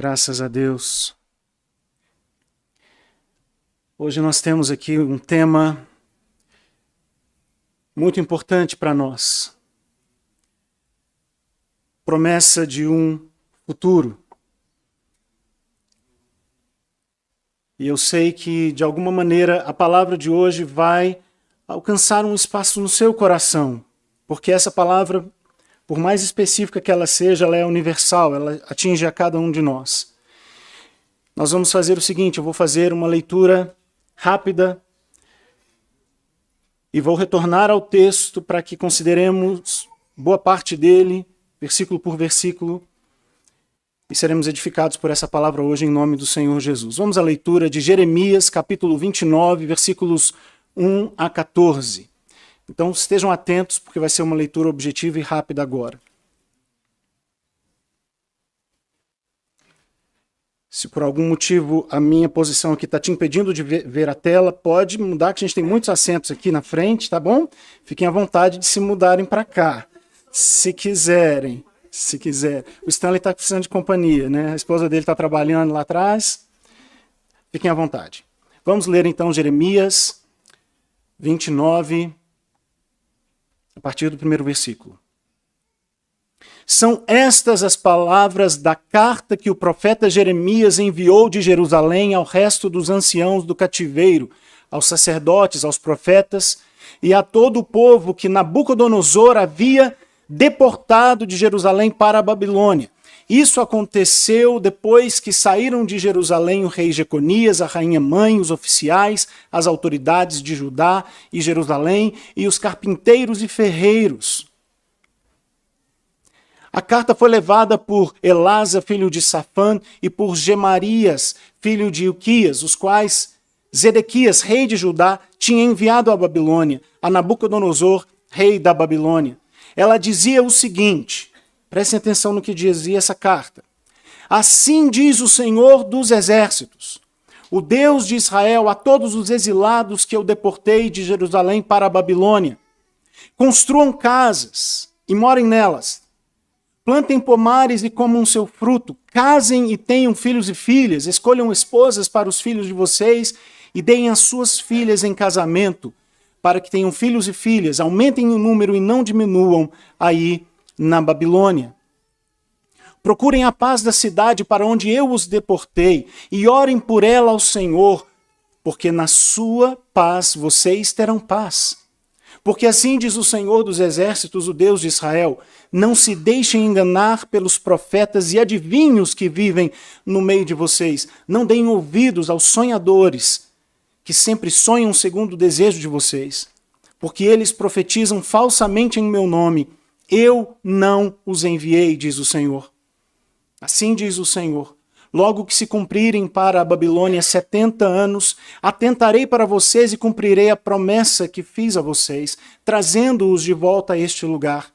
Graças a Deus. Hoje nós temos aqui um tema muito importante para nós. Promessa de um futuro. E eu sei que, de alguma maneira, a palavra de hoje vai alcançar um espaço no seu coração, porque essa palavra, por mais específica que ela seja, ela é universal, ela atinge a cada um de nós. Nós vamos fazer o seguinte, eu vou fazer uma leitura rápida e vou retornar ao texto para que consideremos boa parte dele, versículo por versículo, e seremos edificados por essa palavra hoje em nome do Senhor Jesus. Vamos à leitura de Jeremias, capítulo 29, versículos 1 a 14. Então estejam atentos, porque vai ser uma leitura objetiva e rápida agora. Se por algum motivo a minha posição aqui está te impedindo de ver a tela, pode mudar, que a gente tem muitos assentos aqui na frente, tá bom? Fiquem à vontade de se mudarem para cá, se quiserem. Se quiser. O Stanley está precisando de companhia, né? A esposa dele está trabalhando lá atrás. Fiquem à vontade. Vamos ler então Jeremias 29, a partir do primeiro versículo. São estas as palavras da carta que o profeta Jeremias enviou de Jerusalém ao resto dos anciãos do cativeiro, aos sacerdotes, aos profetas e a todo o povo que Nabucodonosor havia deportado de Jerusalém para a Babilônia. Isso aconteceu depois que saíram de Jerusalém o rei Jeconias, a rainha mãe, os oficiais, as autoridades de Judá e Jerusalém e os carpinteiros e ferreiros. A carta foi levada por Elasa, filho de Safã, e por Gemarias, filho de Ilquias, os quais Zedequias, rei de Judá, tinha enviado à Babilônia, a Nabucodonosor, rei da Babilônia. Ela dizia o seguinte, prestem atenção no que dizia essa carta. Assim diz o Senhor dos Exércitos, o Deus de Israel, a todos os exilados que eu deportei de Jerusalém para a Babilônia. Construam casas e morem nelas. Plantem pomares e comam seu fruto. Casem e tenham filhos e filhas. Escolham esposas para os filhos de vocês e deem as suas filhas em casamento, para que tenham filhos e filhas, aumentem o número e não diminuam aí na Babilônia. Procurem a paz da cidade para onde eu os deportei e orem por ela ao Senhor, porque na sua paz vocês terão paz. Porque assim diz o Senhor dos Exércitos, o Deus de Israel, não se deixem enganar pelos profetas e adivinhos que vivem no meio de vocês. Não deem ouvidos aos sonhadores, que sempre sonham segundo o desejo de vocês, porque eles profetizam falsamente em meu nome. Eu não os enviei, diz o Senhor. Assim diz o Senhor. Logo que se cumprirem para a Babilônia 70 anos, atentarei para vocês e cumprirei a promessa que fiz a vocês, trazendo-os de volta a este lugar.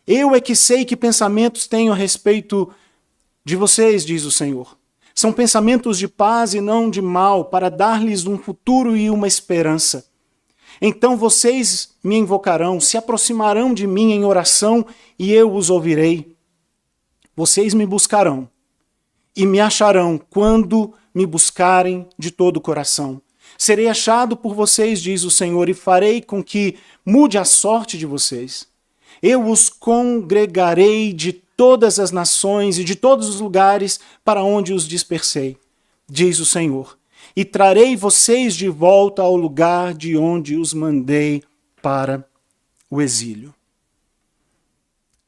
Eu é que sei que pensamentos tenho a respeito de vocês, diz o Senhor. São pensamentos de paz e não de mal, para dar-lhes um futuro e uma esperança. Então vocês me invocarão, se aproximarão de mim em oração e eu os ouvirei. Vocês me buscarão e me acharão quando me buscarem de todo o coração. Serei achado por vocês, diz o Senhor, e farei com que mude a sorte de vocês. Eu os congregarei de todas as nações e de todos os lugares para onde os dispersei, diz o Senhor, e trarei vocês de volta ao lugar de onde os mandei para o exílio.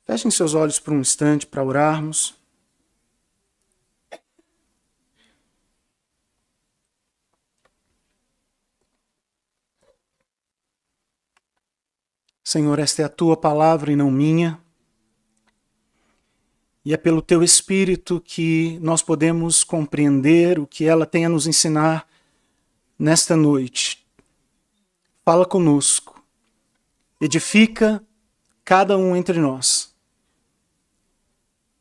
Fechem seus olhos por um instante para orarmos. Senhor, esta é a tua palavra e não minha. E é pelo teu Espírito que nós podemos compreender o que ela tem a nos ensinar nesta noite. Fala conosco. Edifica cada um entre nós.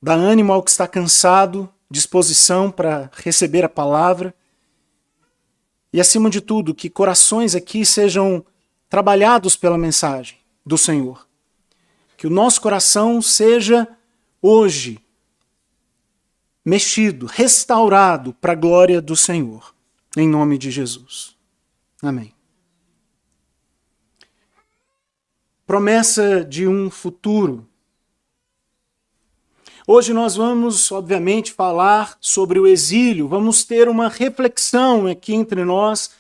Dá ânimo ao que está cansado, disposição para receber a palavra. E, acima de tudo, que corações aqui sejam trabalhados pela mensagem do Senhor. Que o nosso coração seja hoje mexido, restaurado para a glória do Senhor. Em nome de Jesus. Amém. Promessa de um futuro. Hoje nós vamos, obviamente, falar sobre o exílio. Vamos ter uma reflexão aqui entre nós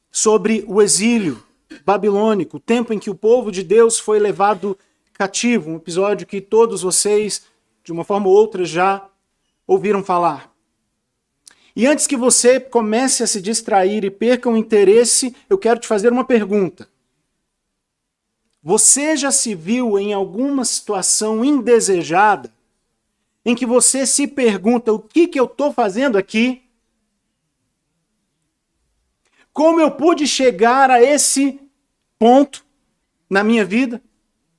sobre o exílio babilônico, o tempo em que o povo de Deus foi levado cativo. Um episódio que todos vocês, de uma forma ou outra, já ouviram falar. E antes que você comece a se distrair e perca o interesse, eu quero te fazer uma pergunta. Você já se viu em alguma situação indesejada em que você se pergunta o que eu estou fazendo aqui? Como eu pude chegar a esse ponto na minha vida?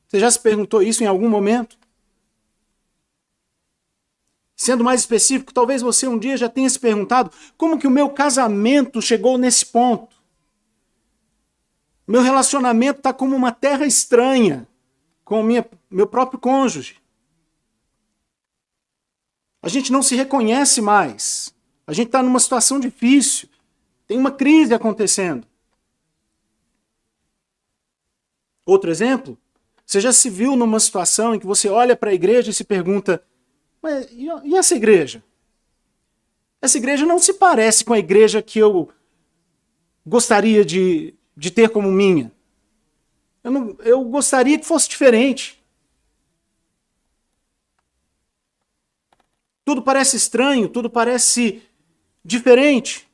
Você já se perguntou isso em algum momento? Sendo mais específico, talvez você um dia já tenha se perguntado como que o meu casamento chegou nesse ponto? Meu relacionamento está como uma terra estranha com meu próprio cônjuge. A gente não se reconhece mais. A gente está numa situação difícil. Tem uma crise acontecendo. Outro exemplo, você já se viu numa situação em que você olha para a igreja e se pergunta, mas e essa igreja? Essa igreja não se parece com a igreja que eu gostaria de ter como minha. Eu gostaria que fosse diferente. Tudo parece estranho, tudo parece diferente.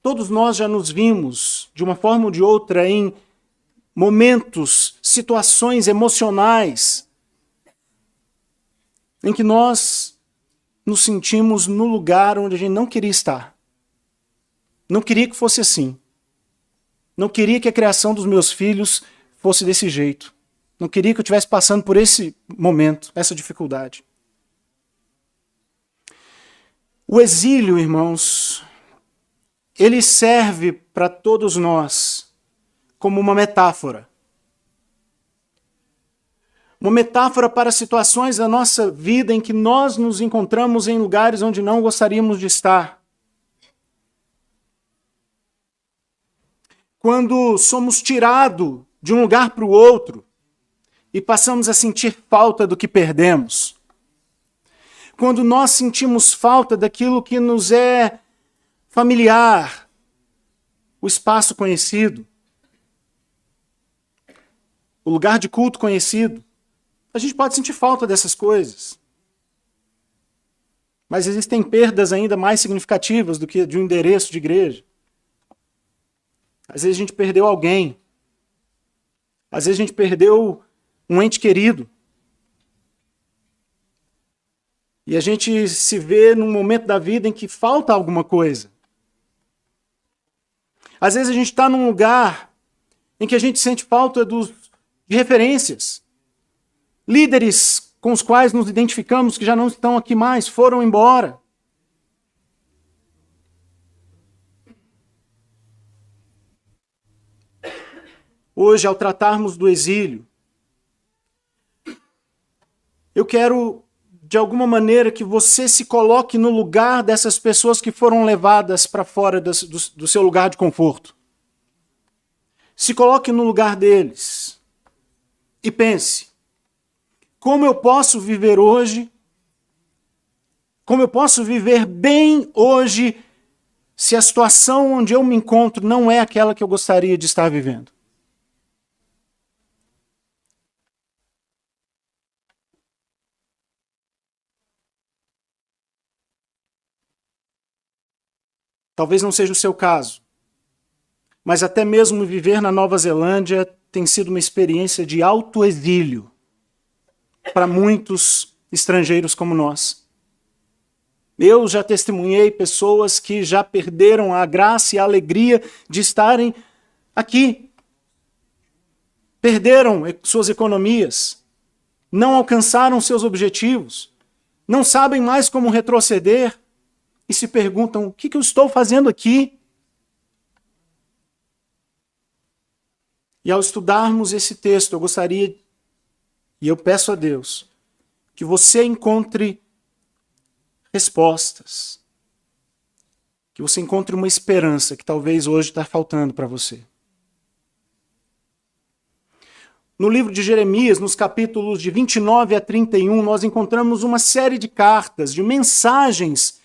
Todos nós já nos vimos, de uma forma ou de outra, em momentos, situações emocionais, em que nós nos sentimos no lugar onde a gente não queria estar. Não queria que fosse assim. Não queria que a criação dos meus filhos fosse desse jeito. Não queria que eu estivesse passando por esse momento, essa dificuldade. O exílio, irmãos, ele serve para todos nós como uma metáfora. Uma metáfora para situações da nossa vida em que nós nos encontramos em lugares onde não gostaríamos de estar. Quando somos tirados de um lugar para o outro e passamos a sentir falta do que perdemos. Quando nós sentimos falta daquilo que nos é familiar, o espaço conhecido, o lugar de culto conhecido. A gente pode sentir falta dessas coisas. Mas existem perdas ainda mais significativas do que de um endereço de igreja. Às vezes a gente perdeu alguém. Às vezes a gente perdeu um ente querido. E a gente se vê num momento da vida em que falta alguma coisa. Às vezes a gente está num lugar em que a gente sente falta de referências. Líderes com os quais nos identificamos que já não estão aqui mais, foram embora. Hoje, ao tratarmos do exílio, eu quero, de alguma maneira, que você se coloque no lugar dessas pessoas que foram levadas para fora do seu lugar de conforto. Se coloque no lugar deles e pense, como eu posso viver hoje? Como eu posso viver bem hoje se a situação onde eu me encontro não é aquela que eu gostaria de estar vivendo? Talvez não seja o seu caso, mas até mesmo viver na Nova Zelândia tem sido uma experiência de autoexílio para muitos estrangeiros como nós. Eu já testemunhei pessoas que já perderam a graça e a alegria de estarem aqui. Perderam suas economias, não alcançaram seus objetivos, não sabem mais como retroceder e se perguntam, o que eu estou fazendo aqui? E ao estudarmos esse texto, eu gostaria, e eu peço a Deus, que você encontre respostas. Que você encontre uma esperança que talvez hoje está faltando para você. No livro de Jeremias, nos capítulos de 29 a 31, nós encontramos uma série de cartas, de mensagens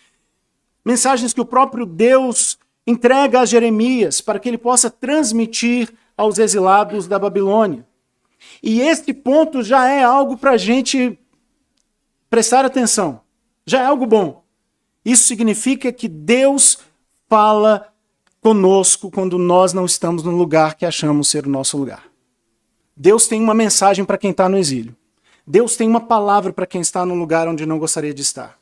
que o próprio Deus entrega a Jeremias para que ele possa transmitir aos exilados da Babilônia. E este ponto já é algo para a gente prestar atenção, já é algo bom. Isso significa que Deus fala conosco quando nós não estamos no lugar que achamos ser o nosso lugar. Deus tem uma mensagem para quem está no exílio. Deus tem uma palavra para quem está no lugar onde não gostaria de estar.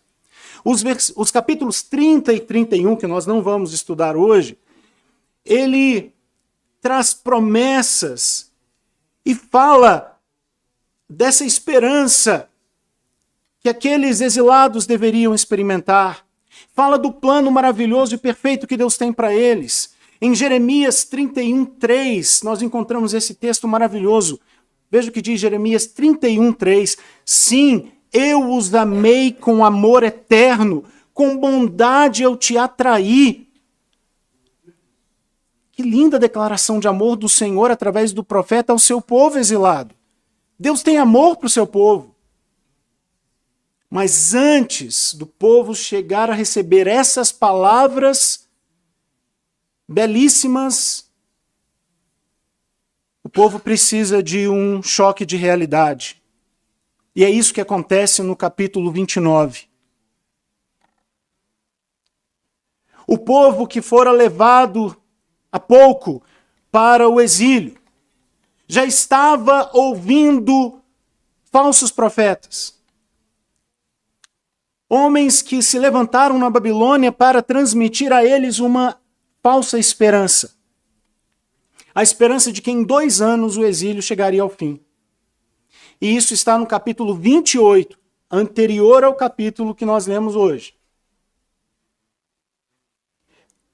Os capítulos 30 e 31, que nós não vamos estudar hoje, ele traz promessas e fala dessa esperança que aqueles exilados deveriam experimentar. Fala do plano maravilhoso e perfeito que Deus tem para eles. Em Jeremias 31:3, nós encontramos esse texto maravilhoso. Veja o que diz Jeremias 31:3. Sim, eu os amei com amor eterno, com bondade eu te atraí. Que linda declaração de amor do Senhor através do profeta ao seu povo exilado. Deus tem amor para o seu povo. Mas antes do povo chegar a receber essas palavras belíssimas, o povo precisa de um choque de realidade. E é isso que acontece no capítulo 29. O povo que fora levado há pouco para o exílio já estava ouvindo falsos profetas. Homens que se levantaram na Babilônia para transmitir a eles uma falsa esperança. A esperança de que em 2 anos o exílio chegaria ao fim. E isso está no capítulo 28, anterior ao capítulo que nós lemos hoje.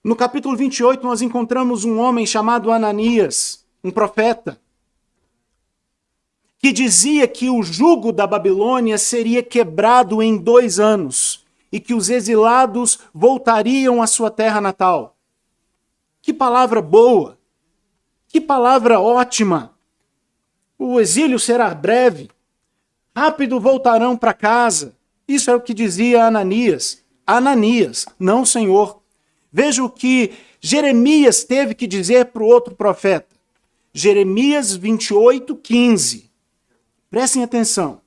No capítulo 28 nós encontramos um homem chamado Ananias, um profeta, que dizia que o jugo da Babilônia seria quebrado em 2 anos e que os exilados voltariam à sua terra natal. Que palavra boa! Que palavra ótima! O exílio será breve. Rápido voltarão para casa. Isso é o que dizia Ananias. Ananias, não o Senhor. Veja o que Jeremias teve que dizer para o outro profeta. Jeremias 28:15. Prestem atenção.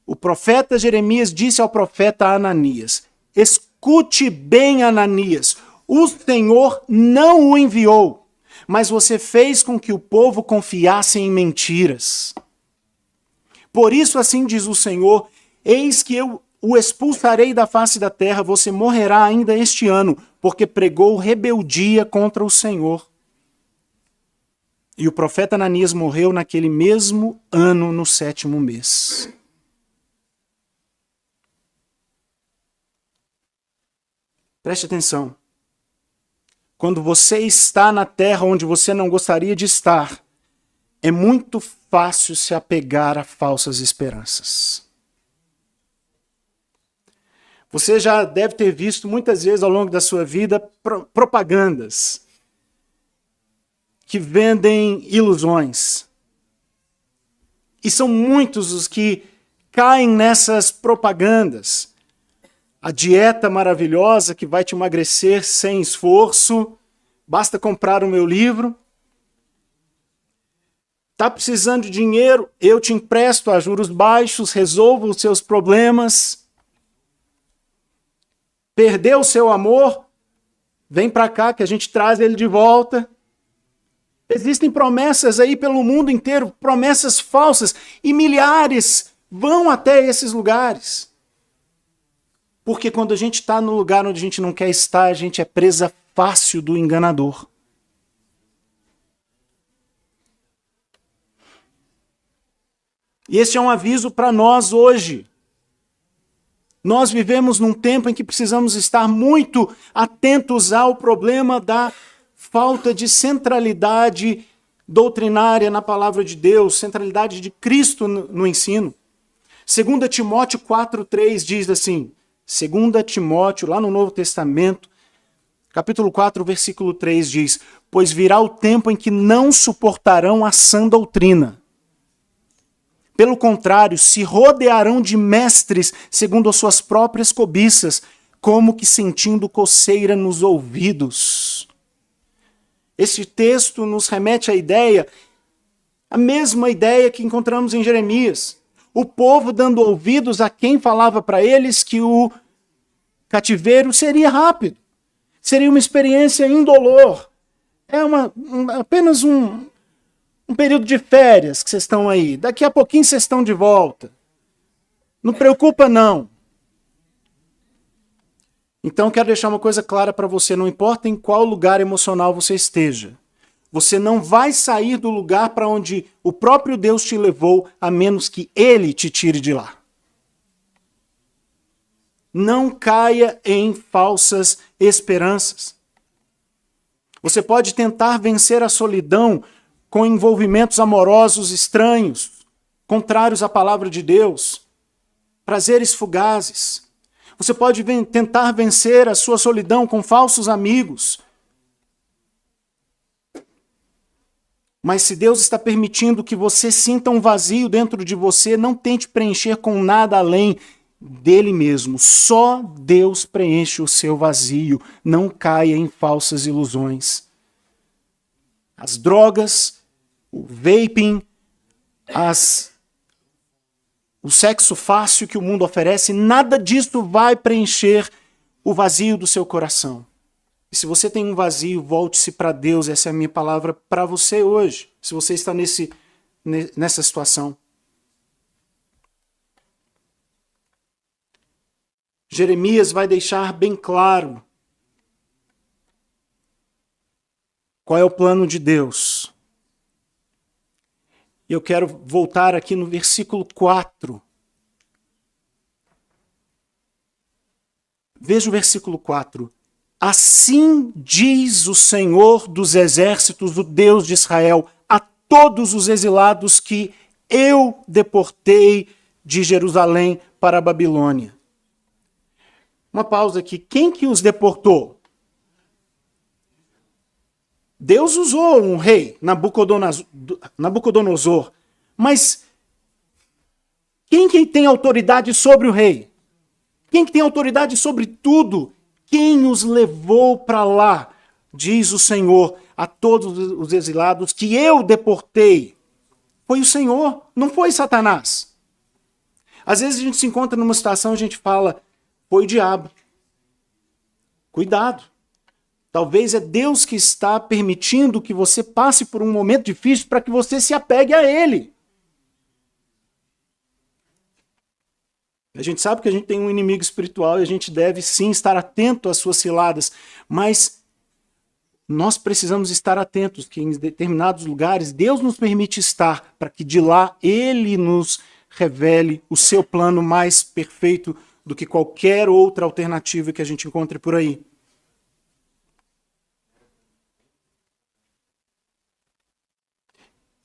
O profeta Jeremias disse ao profeta Ananias: escute bem, Ananias. O Senhor não o enviou, mas você fez com que o povo confiasse em mentiras. Por isso, assim diz o Senhor, eis que eu o expulsarei da face da terra, você morrerá ainda este ano, porque pregou rebeldia contra o Senhor. E o profeta Ananias morreu naquele mesmo ano, no 7º mês. Preste atenção. Quando você está na terra onde você não gostaria de estar, é muito fácil se apegar a falsas esperanças. Você já deve ter visto muitas vezes ao longo da sua vida propagandas que vendem ilusões. E são muitos os que caem nessas propagandas. A dieta maravilhosa que vai te emagrecer sem esforço, basta comprar o meu livro. Está precisando de dinheiro? Eu te empresto a juros baixos, resolvo os seus problemas. Perdeu o seu amor? Vem para cá que a gente traz ele de volta. Existem promessas aí pelo mundo inteiro, promessas falsas, e milhares vão até esses lugares. Porque quando a gente está no lugar onde a gente não quer estar, a gente é presa fácil do enganador. E esse é um aviso para nós hoje. Nós vivemos num tempo em que precisamos estar muito atentos ao problema da falta de centralidade doutrinária na palavra de Deus, centralidade de Cristo no ensino. 2 Timóteo 4:3 diz assim: 2 Timóteo, lá no Novo Testamento, capítulo 4, versículo 3 diz: pois virá o tempo em que não suportarão a sã doutrina. Pelo contrário, se rodearão de mestres segundo as suas próprias cobiças, como que sentindo coceira nos ouvidos. Este texto nos remete à ideia, a mesma ideia que encontramos em Jeremias. O povo dando ouvidos a quem falava para eles que o cativeiro seria rápido, seria uma experiência indolor. É apenas um período de férias que vocês estão aí. Daqui a pouquinho vocês estão de volta. Não preocupa, não. Então, quero deixar uma coisa clara para você. Não importa em qual lugar emocional você esteja. Você não vai sair do lugar para onde o próprio Deus te levou, a menos que Ele te tire de lá. Não caia em falsas esperanças. Você pode tentar vencer a solidão com envolvimentos amorosos estranhos, contrários à palavra de Deus, prazeres fugazes. Você pode tentar vencer a sua solidão com falsos amigos. Mas se Deus está permitindo que você sinta um vazio dentro de você, não tente preencher com nada além dele mesmo. Só Deus preenche o seu vazio. Não caia em falsas ilusões. As drogas, o vaping, o sexo fácil que o mundo oferece, nada disso vai preencher o vazio do seu coração. E se você tem um vazio, volte-se para Deus. Essa é a minha palavra para você hoje, se você está nessa situação. Jeremias vai deixar bem claro qual é o plano de Deus. Eu quero voltar aqui no versículo 4. Veja o versículo 4. Assim diz o Senhor dos exércitos, o Deus de Israel, a todos os exilados que eu deportei de Jerusalém para a Babilônia. Uma pausa aqui. Quem que os deportou? Deus usou um rei, Nabucodonosor, mas quem que tem autoridade sobre o rei? Quem que tem autoridade sobre tudo? Quem os levou para lá, diz o Senhor, a todos os exilados que eu deportei? Foi o Senhor, não foi Satanás. Às vezes a gente se encontra numa situação e a gente fala, foi o diabo. Cuidado. Talvez é Deus que está permitindo que você passe por um momento difícil para que você se apegue a Ele. A gente sabe que a gente tem um inimigo espiritual e a gente deve sim estar atento às suas ciladas, mas nós precisamos estar atentos que em determinados lugares Deus nos permite estar para que de lá Ele nos revele o seu plano mais perfeito do que qualquer outra alternativa que a gente encontre por aí.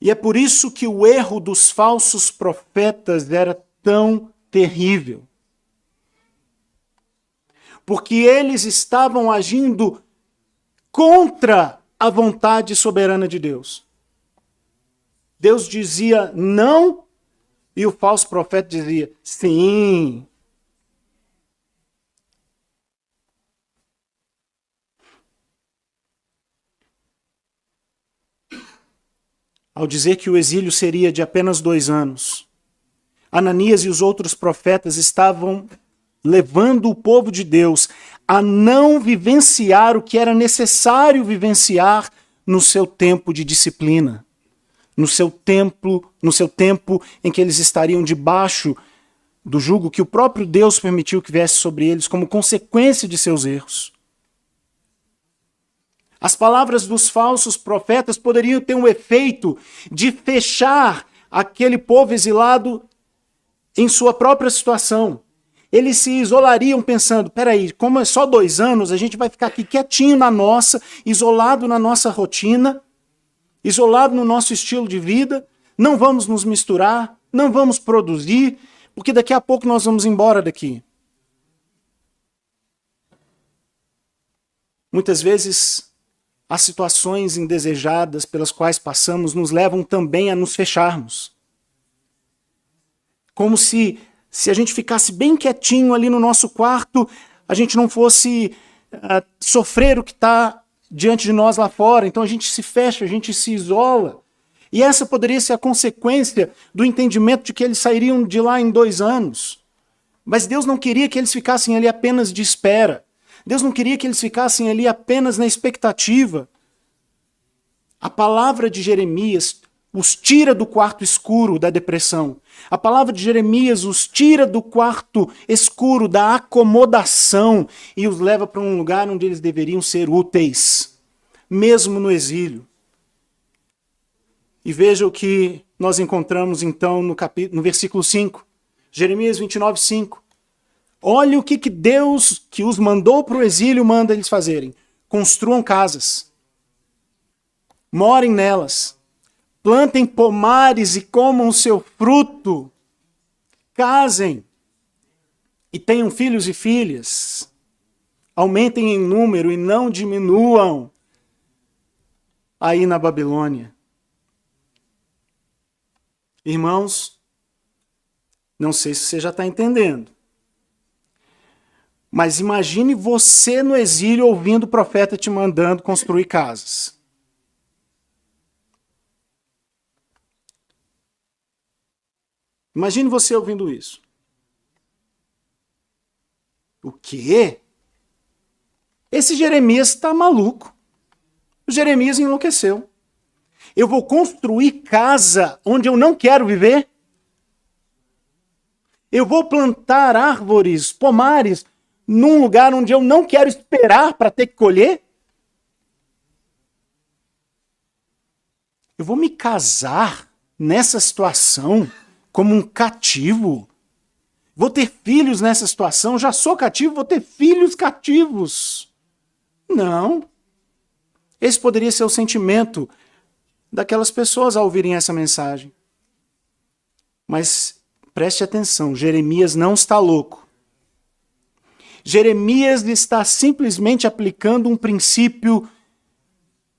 E é por isso que o erro dos falsos profetas era tão terrível. Porque eles estavam agindo contra a vontade soberana de Deus. Deus dizia não e o falso profeta dizia sim. Ao dizer que o exílio seria de apenas 2 anos, Ananias e os outros profetas estavam levando o povo de Deus a não vivenciar o que era necessário vivenciar no seu tempo de disciplina, no seu tempo em que eles estariam debaixo do jugo que o próprio Deus permitiu que viesse sobre eles como consequência de seus erros. As palavras dos falsos profetas poderiam ter um efeito de fechar aquele povo exilado em sua própria situação. Eles se isolariam pensando, peraí, como é só 2 anos, a gente vai ficar aqui quietinho na nossa, isolado na nossa rotina, isolado no nosso estilo de vida, não vamos nos misturar, não vamos produzir, porque daqui a pouco nós vamos embora daqui. Muitas vezes, as situações indesejadas pelas quais passamos nos levam também a nos fecharmos. Como se a gente ficasse bem quietinho ali no nosso quarto, a gente não fosse sofrer o que está diante de nós lá fora. Então a gente se fecha, a gente se isola. E essa poderia ser a consequência do entendimento de que eles sairiam de lá em 2 anos. Mas Deus não queria que eles ficassem ali apenas de espera. Deus não queria que eles ficassem ali apenas na expectativa. A palavra de Jeremias os tira do quarto escuro da depressão. A palavra de Jeremias os tira do quarto escuro da acomodação e os leva para um lugar onde eles deveriam ser úteis, mesmo no exílio. E veja o que nós encontramos então no versículo 5. Jeremias 29, 5. Olha o que Deus, que os mandou para o exílio, manda eles fazerem. Construam casas. Morem nelas. Plantem pomares e comam o seu fruto. Casem. E tenham filhos e filhas. Aumentem em número e não diminuam aí na Babilônia. Irmãos, não sei se você já está entendendo, mas imagine você no exílio ouvindo o profeta te mandando construir casas. Imagine você ouvindo isso. O quê? Esse Jeremias está maluco. O Jeremias enlouqueceu. Eu vou construir casa onde eu não quero viver? Eu vou plantar árvores, pomares, num lugar onde eu não quero esperar para ter que colher? Eu vou me casar nessa situação como um cativo? Vou ter filhos nessa situação? Já sou cativo, vou ter filhos cativos? Não. Esse poderia ser o sentimento daquelas pessoas ao ouvirem essa mensagem. Mas preste atenção, Jeremias não está louco. Jeremias está simplesmente aplicando um princípio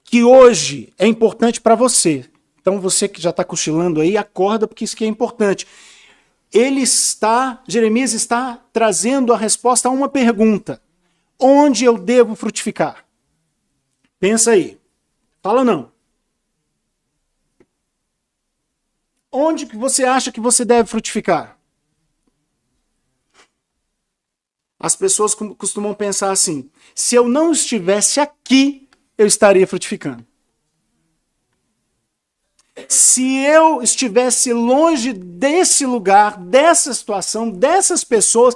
que hoje é importante para você. Então você que já está cochilando aí, acorda porque isso aqui é importante. Jeremias está trazendo a resposta a uma pergunta. Onde eu devo frutificar? Pensa aí. Fala não. Onde que você acha que você deve frutificar? As pessoas costumam pensar assim, se eu não estivesse aqui, eu estaria frutificando. Se eu estivesse longe desse lugar, dessa situação, dessas pessoas,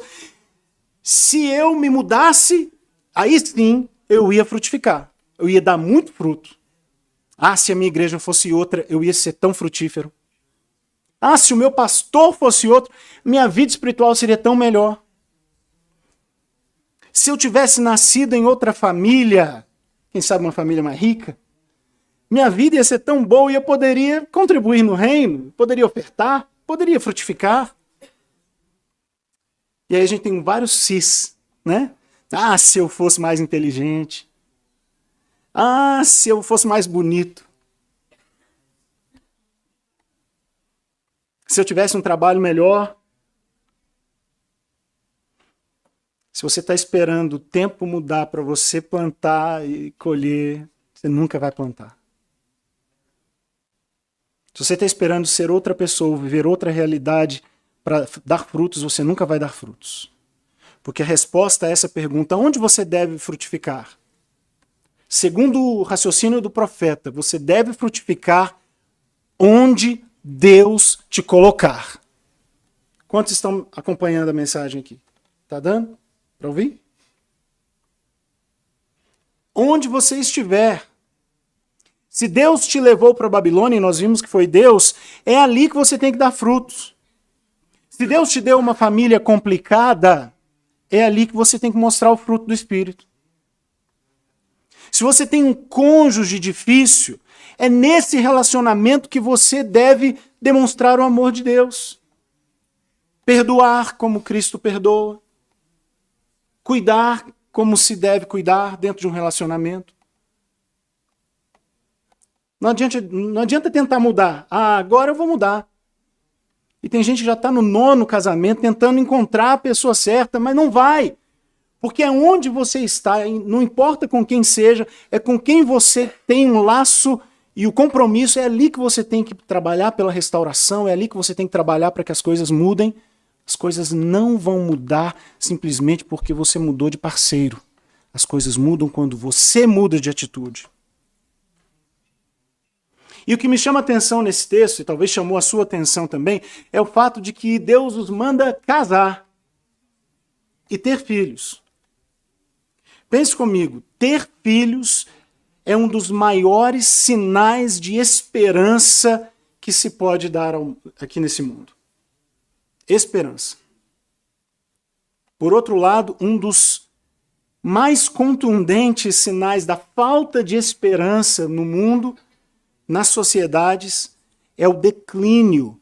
se eu me mudasse, aí sim eu ia frutificar. Eu ia dar muito fruto. Ah, se a minha igreja fosse outra, eu ia ser tão frutífero. Ah, se o meu pastor fosse outro, minha vida espiritual seria tão melhor. Se eu tivesse nascido em outra família, quem sabe uma família mais rica, minha vida ia ser tão boa e eu poderia contribuir no reino, poderia ofertar, poderia frutificar. E aí a gente tem vários sis, né? Ah, se eu fosse mais inteligente. Ah, se eu fosse mais bonito. Se eu tivesse um trabalho melhor. Se você está esperando o tempo mudar para você plantar e colher, você nunca vai plantar. Se você está esperando ser outra pessoa, viver outra realidade para dar frutos, você nunca vai dar frutos. Porque a resposta a essa pergunta, onde você deve frutificar? Segundo o raciocínio do profeta, você deve frutificar onde Deus te colocar. Quantos estão acompanhando a mensagem aqui? Tá dando para ouvir? Onde você estiver. Se Deus te levou para a Babilônia, e nós vimos que foi Deus, é ali que você tem que dar frutos. Se Deus te deu uma família complicada, é ali que você tem que mostrar o fruto do Espírito. Se você tem um cônjuge difícil, é nesse relacionamento que você deve demonstrar o amor de Deus. Perdoar como Cristo perdoa. Cuidar como se deve cuidar dentro de um relacionamento. Não adianta tentar mudar. Ah, agora eu vou mudar. E tem gente que já está no 9º casamento tentando encontrar a pessoa certa, mas não vai. Porque é onde você está, não importa com quem seja, é com quem você tem um laço e o compromisso, é ali que você tem que trabalhar pela restauração, é ali que você tem que trabalhar para que as coisas mudem. As coisas não vão mudar simplesmente porque você mudou de parceiro. As coisas mudam quando você muda de atitude. E o que me chama a atenção nesse texto, e talvez chamou a sua atenção também, é o fato de que Deus os manda casar e ter filhos. Pense comigo, ter filhos é um dos maiores sinais de esperança que se pode dar aqui nesse mundo. Esperança. Por outro lado, um dos mais contundentes sinais da falta de esperança no mundo, nas sociedades, é o declínio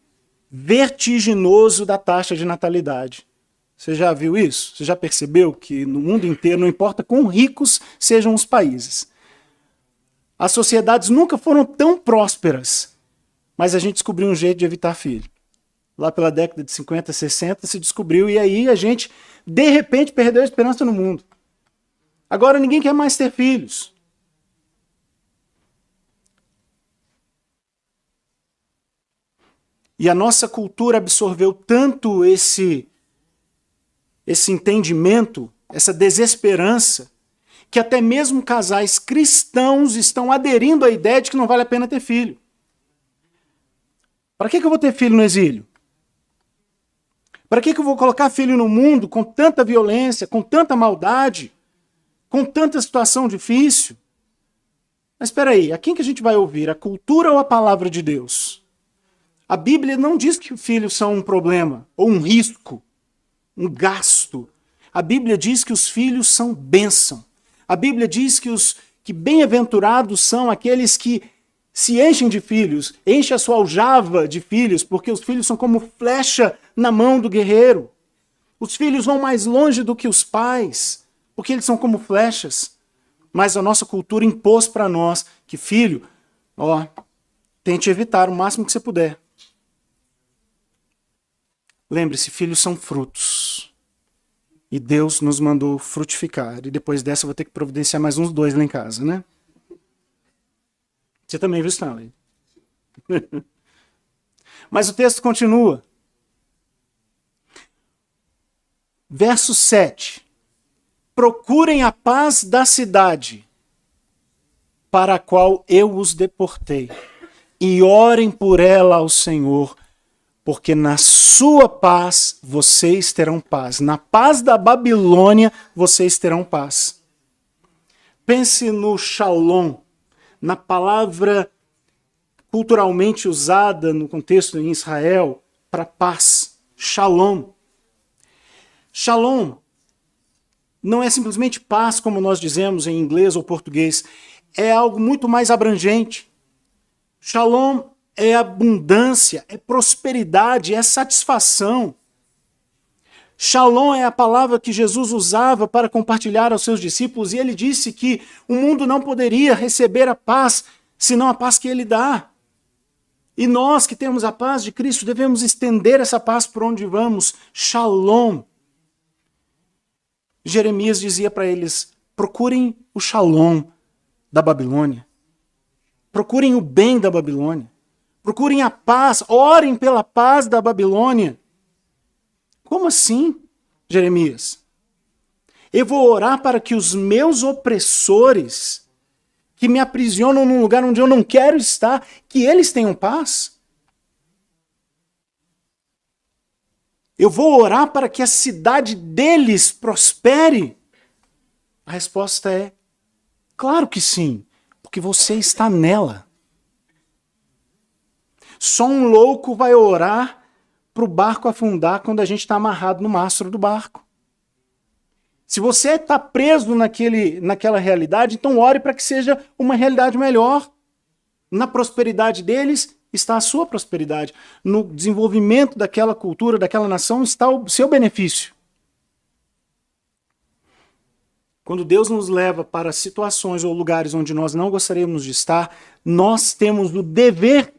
vertiginoso da taxa de natalidade. Você já viu isso? Você já percebeu que no mundo inteiro, não importa quão ricos sejam os países, as sociedades nunca foram tão prósperas, mas a gente descobriu um jeito de evitar filho. Lá pela década de 50, 60 se descobriu, e aí a gente, de repente, perdeu a esperança no mundo. Agora ninguém quer mais ter filhos. E a nossa cultura absorveu tanto esse entendimento, essa desesperança, que até mesmo casais cristãos estão aderindo à ideia de que não vale a pena ter filho. Para que eu vou ter filho no exílio? Para que eu vou colocar filho no mundo com tanta violência, com tanta maldade, com tanta situação difícil? Mas espera aí, a quem que a gente vai ouvir? A cultura ou a palavra de Deus? A Bíblia não diz que filhos são um problema, ou um risco, um gasto. A Bíblia diz que os filhos são bênção. A Bíblia diz que bem-aventurados são aqueles que se enchem de filhos, enchem a sua aljava de filhos, porque os filhos são como flecha na mão do guerreiro. Os filhos vão mais longe do que os pais, porque eles são como flechas. Mas a nossa cultura impôs para nós que filho, tente evitar o máximo que você puder. Lembre-se, filhos são frutos. E Deus nos mandou frutificar. E depois dessa eu vou ter que providenciar mais uns 2 lá em casa, né? Você também viu, Stanley? Mas o texto continua. Verso 7. Procurem a paz da cidade, para a qual eu os deportei, e orem por ela ao Senhor, porque na sua paz vocês terão paz. Na paz da Babilônia vocês terão paz. Pense no shalom, na palavra culturalmente usada no contexto em Israel para paz. Shalom. Shalom não é simplesmente paz, como nós dizemos em inglês ou português. É algo muito mais abrangente. Shalom é abundância, é prosperidade, é satisfação. Shalom é a palavra que Jesus usava para compartilhar aos seus discípulos, e ele disse que o mundo não poderia receber a paz, senão a paz que ele dá. E nós que temos a paz de Cristo devemos estender essa paz por onde vamos. Shalom. Jeremias dizia para eles, procurem o shalom da Babilônia. Procurem o bem da Babilônia. Procurem a paz, orem pela paz da Babilônia. Como assim, Jeremias? Eu vou orar para que os meus opressores, que me aprisionam num lugar onde eu não quero estar, que eles tenham paz? Eu vou orar para que a cidade deles prospere? A resposta é, claro que sim, porque você está nela. Só um louco vai orar para o barco afundar quando a gente está amarrado no mastro do barco. Se você está preso naquela realidade, então ore para que seja uma realidade melhor. Na prosperidade deles está a sua prosperidade. No desenvolvimento daquela cultura, daquela nação, está o seu benefício. Quando Deus nos leva para situações ou lugares onde nós não gostaríamos de estar, nós temos o dever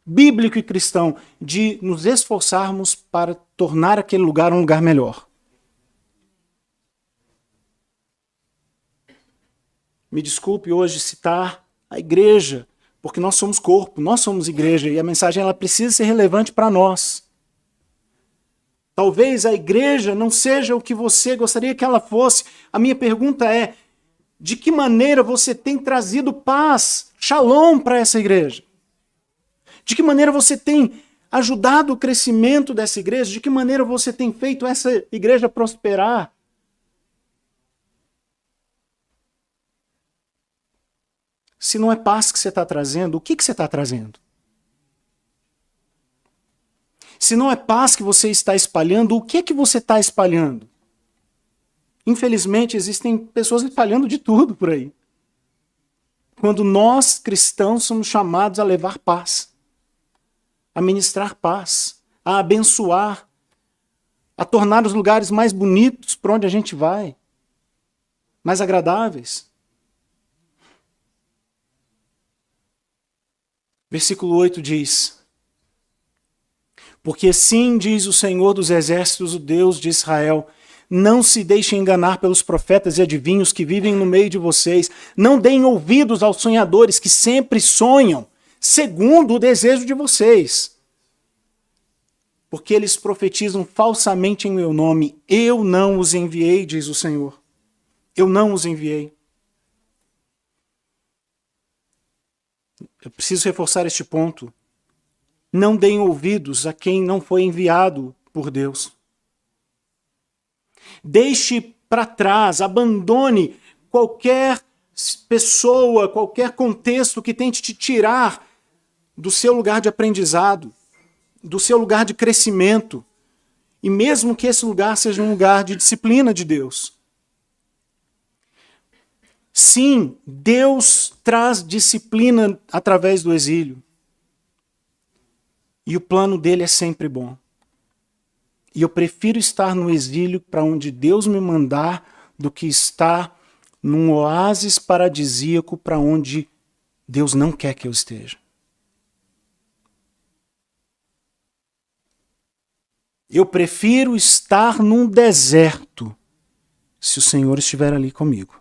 bíblico e cristão de nos esforçarmos para tornar aquele lugar um lugar melhor. Me desculpe hoje citar a igreja, porque nós somos corpo, nós somos igreja, e a mensagem ela precisa ser relevante para nós. Talvez a igreja não seja o que você gostaria que ela fosse. A minha pergunta é, de que maneira você tem trazido paz, shalom para essa igreja? De que maneira você tem ajudado o crescimento dessa igreja? De que maneira você tem feito essa igreja prosperar? Se não é paz que você está trazendo, o que você está trazendo? Se não é paz que você está espalhando, o que você está espalhando? Infelizmente, existem pessoas espalhando de tudo por aí. Quando nós, cristãos, somos chamados a levar paz, a ministrar paz, a abençoar, a tornar os lugares mais bonitos por onde a gente vai, mais agradáveis. Versículo 8 diz: porque sim, diz o Senhor dos Exércitos, o Deus de Israel, não se deixem enganar pelos profetas e adivinhos que vivem no meio de vocês. Não deem ouvidos aos sonhadores que sempre sonham, segundo o desejo de vocês. Porque eles profetizam falsamente em meu nome. Eu não os enviei, diz o Senhor. Eu não os enviei. Eu preciso reforçar este ponto. Não deem ouvidos a quem não foi enviado por Deus. Deixe para trás, abandone qualquer pessoa, qualquer contexto que tente te tirar do seu lugar de aprendizado, do seu lugar de crescimento, e mesmo que esse lugar seja um lugar de disciplina de Deus. Sim, Deus traz disciplina através do exílio. E o plano dele é sempre bom. E eu prefiro estar no exílio para onde Deus me mandar do que estar num oásis paradisíaco para onde Deus não quer que eu esteja. Eu prefiro estar num deserto se o Senhor estiver ali comigo.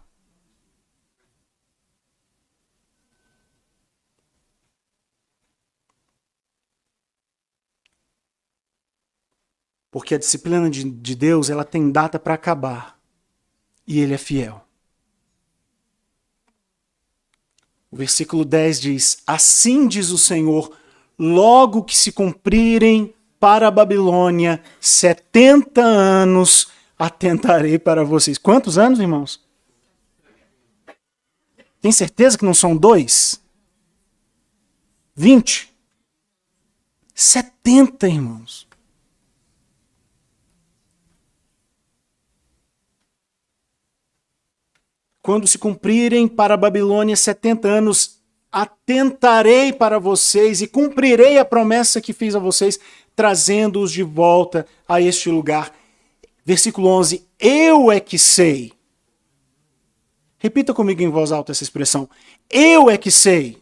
Porque a disciplina de Deus, ela tem data para acabar. E Ele é fiel. O versículo 10 diz: assim diz o Senhor, logo que se cumprirem para a Babilônia 70 anos, atentarei para vocês. Quantos anos, irmãos? Tem certeza que não são 2? 20? 70, irmãos. Quando se cumprirem para a Babilônia 70 anos, atentarei para vocês e cumprirei a promessa que fiz a vocês, trazendo-os de volta a este lugar. Versículo 11, eu é que sei. Repita comigo em voz alta essa expressão. Eu é que sei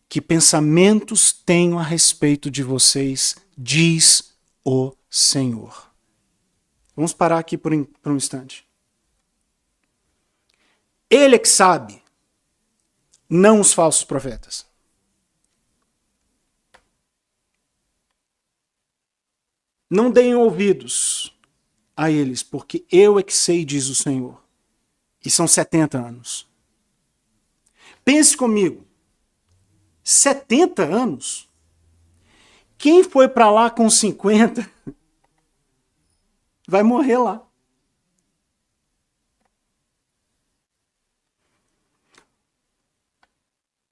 que pensamentos tenho a respeito de vocês, diz o Senhor. Vamos parar aqui por um instante. Ele é que sabe, não os falsos profetas. Não deem ouvidos a eles, porque eu é que sei, diz o Senhor. E são 70 anos. Pense comigo. 70 anos? Quem foi para lá com 50 vai morrer lá.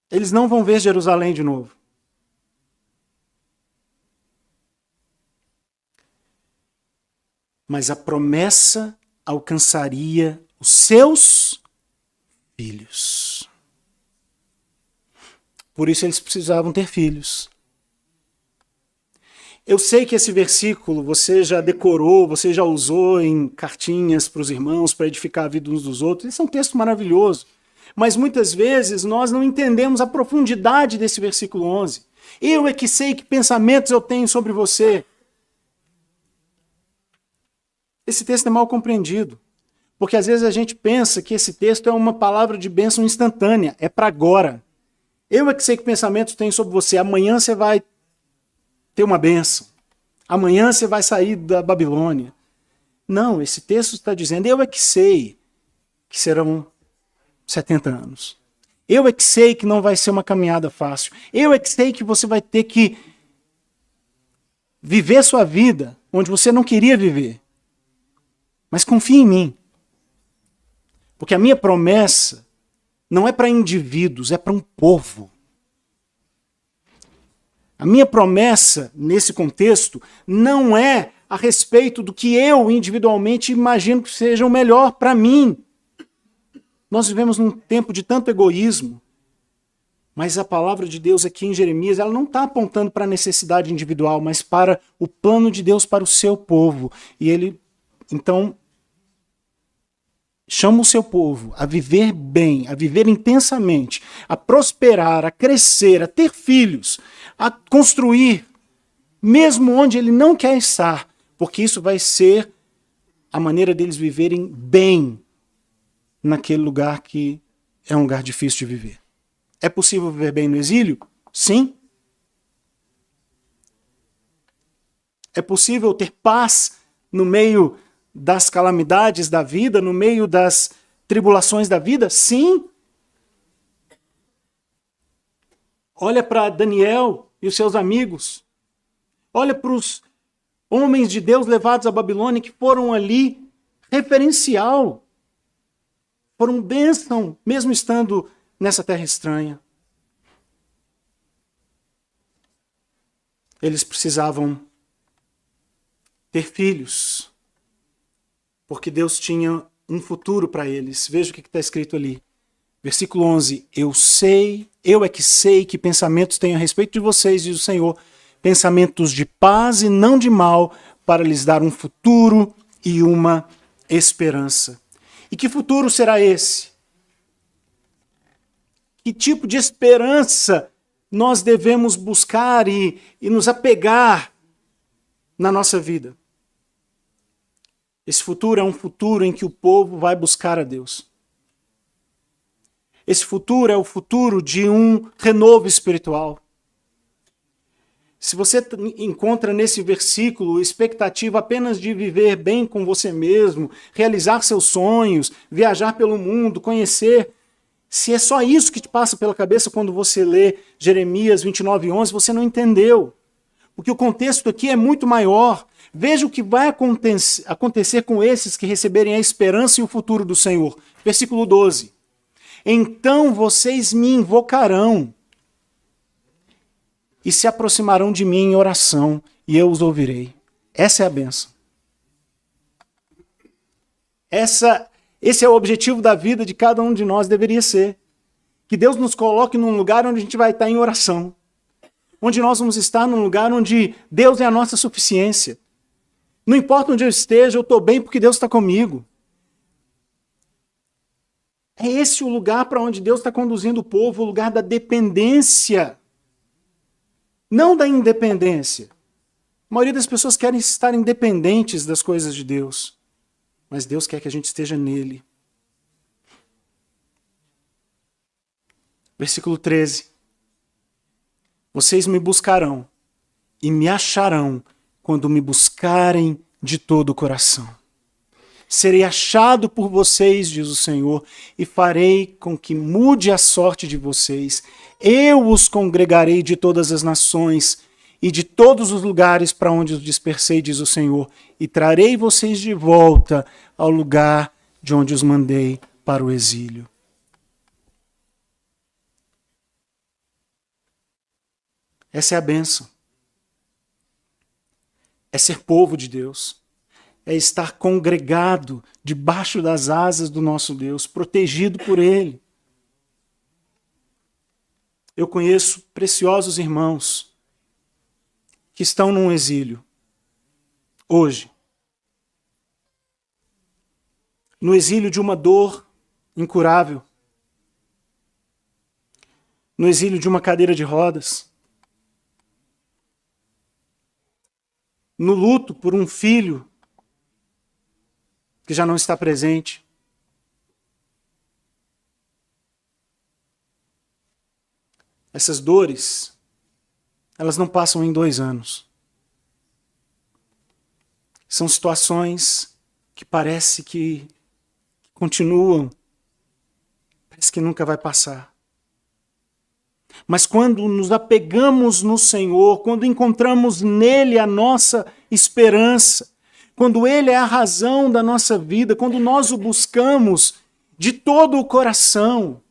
Eles não vão ver Jerusalém de novo. Mas a promessa alcançaria os seus filhos. Por isso eles precisavam ter filhos. Eu sei que esse versículo você já decorou, você já usou em cartinhas para os irmãos, para edificar a vida uns dos outros. Esse é um texto maravilhoso. Mas muitas vezes nós não entendemos a profundidade desse versículo 11. Eu é que sei que pensamentos eu tenho sobre você. Esse texto é mal compreendido. Porque às vezes a gente pensa que esse texto é uma palavra de bênção instantânea. É para agora. Eu é que sei que pensamentos tenho sobre você. Amanhã você vai ter uma bênção. Amanhã você vai sair da Babilônia. Não, esse texto está dizendo, eu é que sei que serão 70 anos. Eu é que sei que não vai ser uma caminhada fácil. Eu é que sei que você vai ter que viver sua vida onde você não queria viver. Mas confie em mim. Porque a minha promessa não é para indivíduos, é para um povo. A minha promessa, nesse contexto, não é a respeito do que eu individualmente imagino que seja o melhor para mim. Nós vivemos num tempo de tanto egoísmo, mas a palavra de Deus aqui em Jeremias, ela não está apontando para a necessidade individual, mas para o plano de Deus para o seu povo. E ele, então, chama o seu povo a viver bem, a viver intensamente, a prosperar, a crescer, a ter filhos, a construir, mesmo onde ele não quer estar, porque isso vai ser a maneira deles viverem bem naquele lugar que é um lugar difícil de viver. É possível viver bem no exílio? Sim. É possível ter paz no meio das calamidades da vida, no meio das tribulações da vida? Sim. Olha para Daniel e os seus amigos. Olha para os homens de Deus levados à Babilônia que foram ali referencial. Foram bênção, mesmo estando nessa terra estranha. Eles precisavam ter filhos, porque Deus tinha um futuro para eles. Veja o que está escrito ali. Versículo 11. Eu é que sei que pensamentos tenho a respeito de vocês, diz o Senhor, pensamentos de paz e não de mal, para lhes dar um futuro e uma esperança. E que futuro será esse? Que tipo de esperança nós devemos buscar e nos apegar na nossa vida? Esse futuro é um futuro em que o povo vai buscar a Deus. Esse futuro é o futuro de um renovo espiritual. Se você encontra nesse versículo expectativa apenas de viver bem com você mesmo, realizar seus sonhos, viajar pelo mundo, conhecer, se é só isso que te passa pela cabeça quando você lê Jeremias 29:11, você não entendeu. Porque o contexto aqui é muito maior. Veja o que vai acontecer com esses que receberem a esperança e o futuro do Senhor. Versículo 12. Então vocês me invocarão e se aproximarão de mim em oração, e eu os ouvirei. Essa é a bênção. Esse é o objetivo da vida de cada um de nós, deveria ser. Que Deus nos coloque num lugar onde a gente vai estar em oração. Onde nós vamos estar num lugar onde Deus é a nossa suficiência. Não importa onde eu esteja, eu estou bem porque Deus está comigo. É esse o lugar para onde Deus está conduzindo o povo, o lugar da dependência. Não da independência. A maioria das pessoas querem estar independentes das coisas de Deus. Mas Deus quer que a gente esteja nele. Versículo 13. Vocês me buscarão e me acharão quando me buscarem de todo o coração. Serei achado por vocês, diz o Senhor, e farei com que mude a sorte de vocês. Eu os congregarei de todas as nações e de todos os lugares para onde os dispersei, diz o Senhor, e trarei vocês de volta ao lugar de onde os mandei para o exílio. Essa é a bênção. É ser povo de Deus. É estar congregado debaixo das asas do nosso Deus, protegido por Ele. Eu conheço preciosos irmãos que estão num exílio hoje. No exílio de uma dor incurável. No exílio de uma cadeira de rodas. No luto por um filho que já não está presente. Essas dores, elas não passam em 2 anos. São situações que parece que continuam, parece que nunca vai passar. Mas quando nos apegamos no Senhor, quando encontramos nele a nossa esperança, quando ele é a razão da nossa vida, quando nós o buscamos de todo o coração,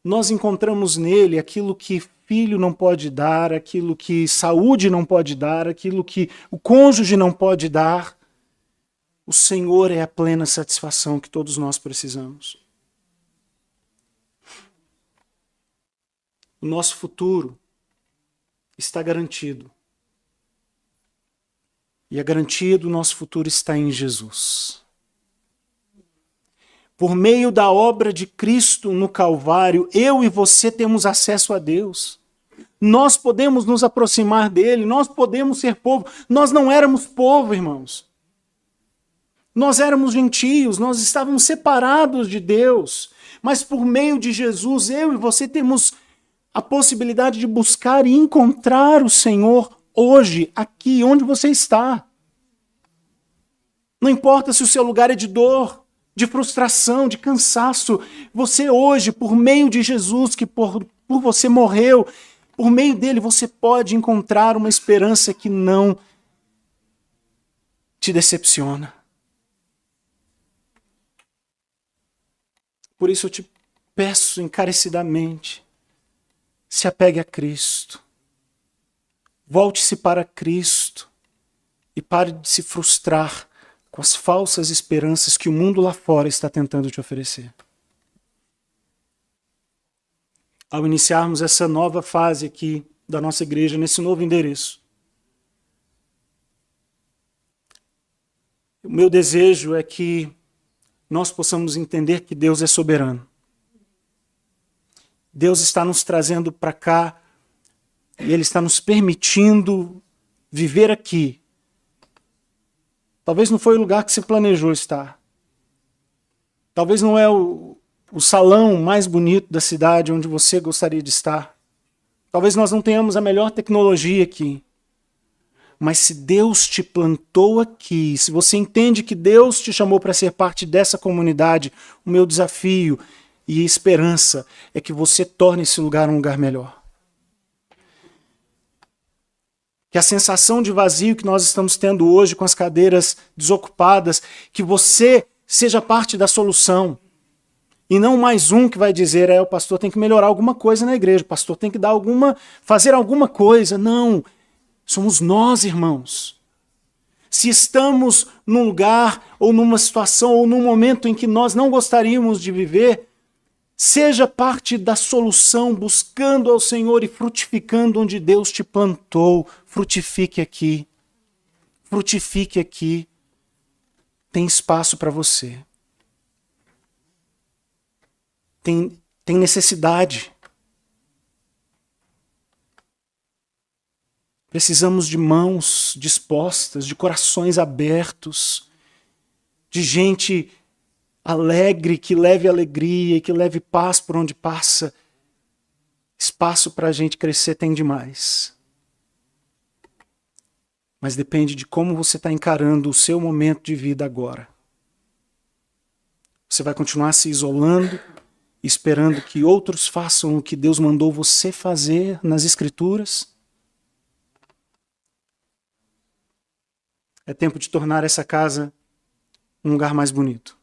nós encontramos nele aquilo que filho não pode dar, aquilo que saúde não pode dar, aquilo que o cônjuge não pode dar. O Senhor é a plena satisfação que todos nós precisamos. O nosso futuro está garantido. E a garantia do nosso futuro está em Jesus. Por meio da obra de Cristo no Calvário, eu e você temos acesso a Deus. Nós podemos nos aproximar dele, nós podemos ser povo. Nós não éramos povo, irmãos. Nós éramos gentios, nós estávamos separados de Deus. Mas por meio de Jesus, eu e você temos a possibilidade de buscar e encontrar o Senhor hoje, aqui, onde você está. Não importa se o seu lugar é de dor, de frustração, de cansaço. Você hoje, por meio de Jesus, que por você morreu, por meio dele você pode encontrar uma esperança que não te decepciona. Por isso eu te peço encarecidamente, se apegue a Cristo. Volte-se para Cristo e pare de se frustrar com as falsas esperanças que o mundo lá fora está tentando te oferecer. Ao iniciarmos essa nova fase aqui da nossa igreja, nesse novo endereço, o meu desejo é que nós possamos entender que Deus é soberano. Deus está nos trazendo para cá e Ele está nos permitindo viver aqui. Talvez não foi o lugar que você planejou estar. Talvez não é o salão mais bonito da cidade onde você gostaria de estar. Talvez nós não tenhamos a melhor tecnologia aqui. Mas se Deus te plantou aqui, se você entende que Deus te chamou para ser parte dessa comunidade, o meu desafio e esperança é que você torne esse lugar um lugar melhor. Que a sensação de vazio que nós estamos tendo hoje com as cadeiras desocupadas, que você seja parte da solução. E não mais um que vai dizer, o pastor tem que melhorar alguma coisa na igreja, o pastor tem que fazer alguma coisa. Não, somos nós, irmãos. Se estamos num lugar, ou numa situação, ou num momento em que nós não gostaríamos de viver, seja parte da solução, buscando ao Senhor e frutificando onde Deus te plantou. Frutifique aqui. Frutifique aqui. Tem espaço para você. Tem necessidade. Precisamos de mãos dispostas, de corações abertos, de gente alegre, que leve alegria, que leve paz por onde passa. Espaço para a gente crescer tem demais. Mas depende de como você está encarando o seu momento de vida agora. Você vai continuar se isolando, esperando que outros façam o que Deus mandou você fazer nas Escrituras? É tempo de tornar essa casa um lugar mais bonito.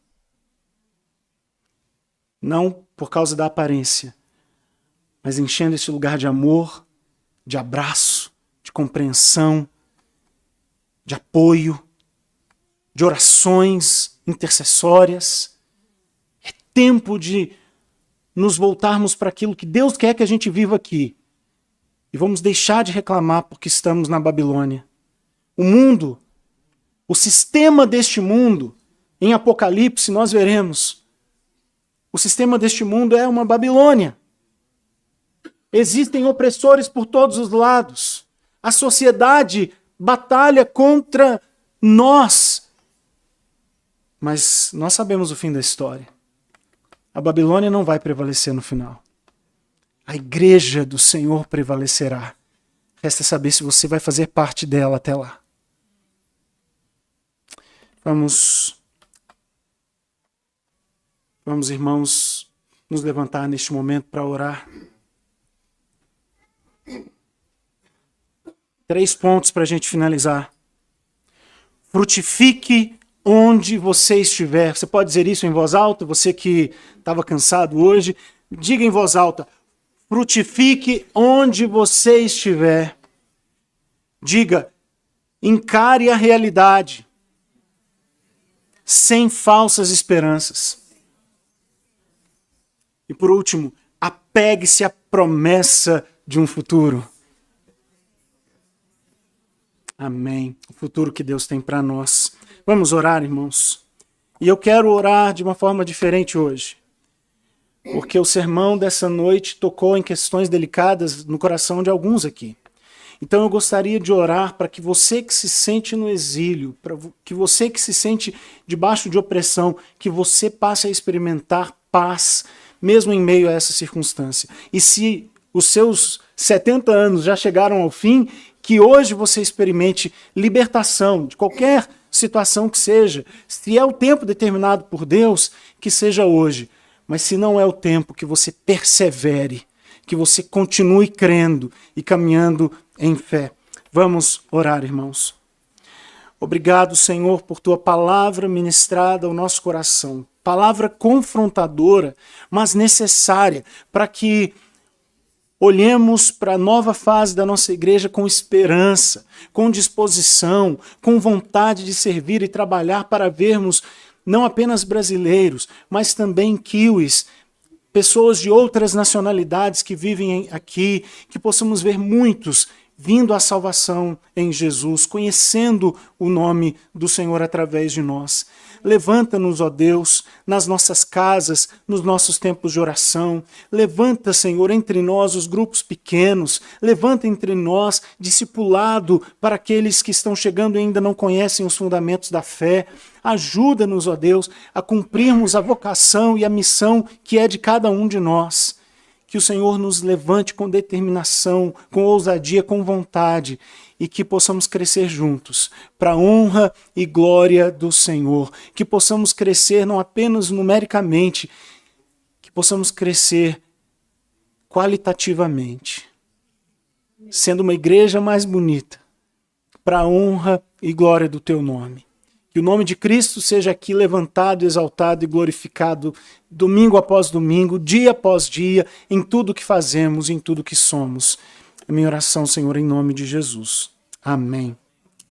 Não por causa da aparência, mas enchendo esse lugar de amor, de abraço, de compreensão, de apoio, de orações intercessórias. É tempo de nos voltarmos para aquilo que Deus quer que a gente viva aqui. E vamos deixar de reclamar porque estamos na Babilônia. O mundo, o sistema deste mundo, em Apocalipse nós veremos, o sistema deste mundo é uma Babilônia. Existem opressores por todos os lados. A sociedade batalha contra nós. Mas nós sabemos o fim da história. A Babilônia não vai prevalecer no final. A igreja do Senhor prevalecerá. Resta saber se você vai fazer parte dela até lá. Vamos, irmãos, nos levantar neste momento para orar. 3 pontos para a gente finalizar. Frutifique onde você estiver. Você pode dizer isso em voz alta? Você que estava cansado hoje, diga em voz alta. Frutifique onde você estiver. Diga, encare a realidade, sem falsas esperanças. E por último, apegue-se à promessa de um futuro. Amém. O futuro que Deus tem para nós. Vamos orar, irmãos. E eu quero orar de uma forma diferente hoje. Porque o sermão dessa noite tocou em questões delicadas no coração de alguns aqui. Então eu gostaria de orar para que você que se sente no exílio, para que você que se sente debaixo de opressão, que você passe a experimentar paz, mesmo em meio a essa circunstância. E se os seus 70 anos já chegaram ao fim, que hoje você experimente libertação de qualquer situação que seja. Se é o tempo determinado por Deus, que seja hoje. Mas se não é o tempo, que você persevere, que você continue crendo e caminhando em fé. Vamos orar, irmãos. Obrigado, Senhor, por tua palavra ministrada ao nosso coração. Palavra confrontadora, mas necessária para que olhemos para a nova fase da nossa igreja com esperança, com disposição, com vontade de servir e trabalhar para vermos não apenas brasileiros, mas também kiwis, pessoas de outras nacionalidades que vivem aqui, que possamos ver muitos vindo à salvação em Jesus, conhecendo o nome do Senhor através de nós. Levanta-nos, ó Deus, nas nossas casas, nos nossos tempos de oração. Levanta, Senhor, entre nós os grupos pequenos. Levanta entre nós discipulado para aqueles que estão chegando e ainda não conhecem os fundamentos da fé. Ajuda-nos, ó Deus, a cumprirmos a vocação e a missão que é de cada um de nós. Que o Senhor nos levante com determinação, com ousadia, com vontade, e que possamos crescer juntos, para a honra e glória do Senhor. Que possamos crescer não apenas numericamente, que possamos crescer qualitativamente, sendo uma igreja mais bonita, para a honra e glória do teu nome. Que o nome de Cristo seja aqui levantado, exaltado e glorificado domingo após domingo, dia após dia, em tudo que fazemos, em tudo que somos. É minha oração, Senhor, em nome de Jesus. Amém.